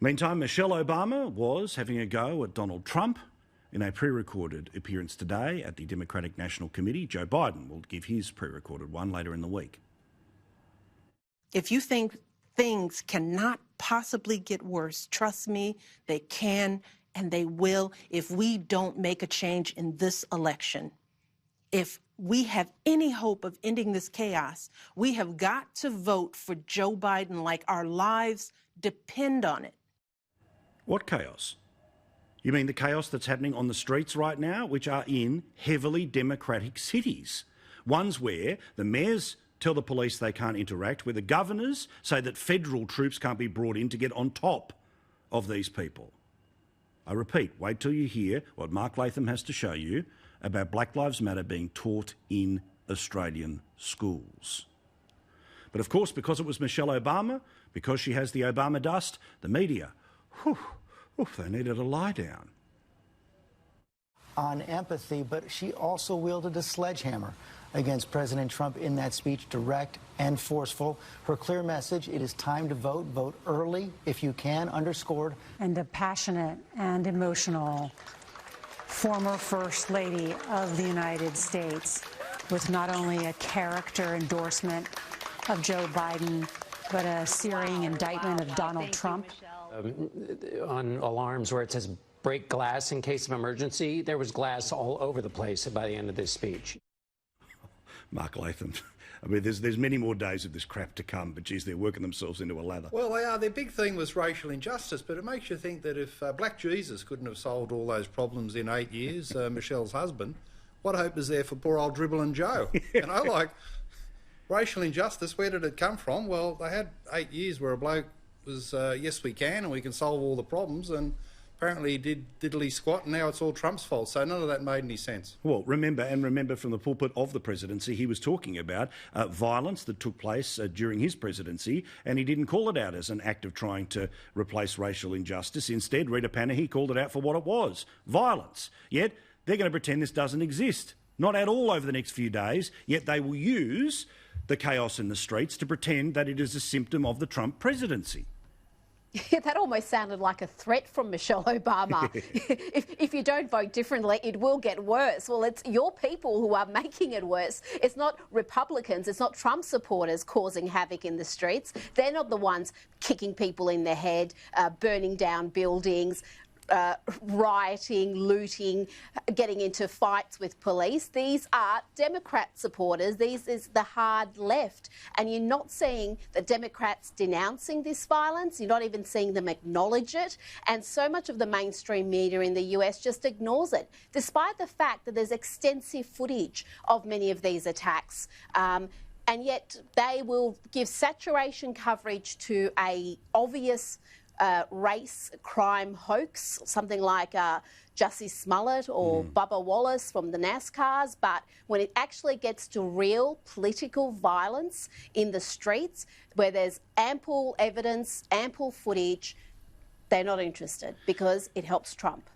Meantime, Michelle Obama was having a go at Donald Trump in a pre-recorded appearance today at the Democratic National Committee. Joe Biden will give his pre-recorded one later in the week. If you think things cannot possibly get worse, trust me, they can and they will if we don't make a change in this election. If we have any hope of ending this chaos, we have got to vote for Joe Biden like our lives depend on it. What chaos? You mean the chaos that's happening on the streets right now, which are in heavily Democratic cities? Ones where the mayors tell the police they can't interact, where the governors say that federal troops can't be brought in to get on top of these people. I repeat, wait till you hear what Mark Latham has to show you about Black Lives Matter being taught in Australian schools. But of course, because it was Michelle Obama, because she has the Obama dust, the media, they needed a lie down. On empathy, but she also wielded a sledgehammer against President Trump in that speech, direct and forceful. Her clear message, it is time to vote. Vote early if you can, underscored. And a passionate and emotional former First Lady of the United States with not only a character endorsement of Joe Biden, but a searing indictment of Donald Trump. On alarms where it says break glass in case of emergency, there was glass all over the place by the end of this speech. Mark Latham. I mean, there's many more days of this crap to come, but geez, they're working themselves into a lather. Well, they are. Their big thing was racial injustice, but it makes you think that if Black Jesus couldn't have solved all those problems in 8 years, Michelle's husband, what hope is there for poor old Dribbling Joe? You know, like, racial injustice, where did it come from? Well, they had 8 years where a bloke was, yes, we can, and we can solve all the problems, and apparently he did diddly squat, and now it's all Trump's fault. So none of that made any sense. Well, remember from the pulpit of the presidency, he was talking about violence that took place during his presidency, and he didn't call it out as an act of trying to replace racial injustice. Instead, Rita Panahi called it out for what it was, violence. Yet they're going to pretend this doesn't exist. Not at all over the next few days, yet they will use the chaos in the streets to pretend that it is a symptom of the Trump presidency. Yeah, that almost sounded like a threat from Michelle Obama. If you don't vote differently, it will get worse. Well, it's your people who are making it worse. It's not Republicans, it's not Trump supporters causing havoc in the streets. They're not the ones kicking people in the head, burning down buildings, rioting, looting, getting into fights with police. These are Democrat supporters. This is the hard left. And you're not seeing the Democrats denouncing this violence. You're not even seeing them acknowledge it. And so much of the mainstream media in the US just ignores it, despite the fact that there's extensive footage of many of these attacks. And yet they will give saturation coverage to a obvious race crime hoax, something like Jussie Smollett or Bubba Wallace from the NASCARs, but when it actually gets to real political violence in the streets, where there's ample evidence, ample footage, they're not interested because it helps Trump.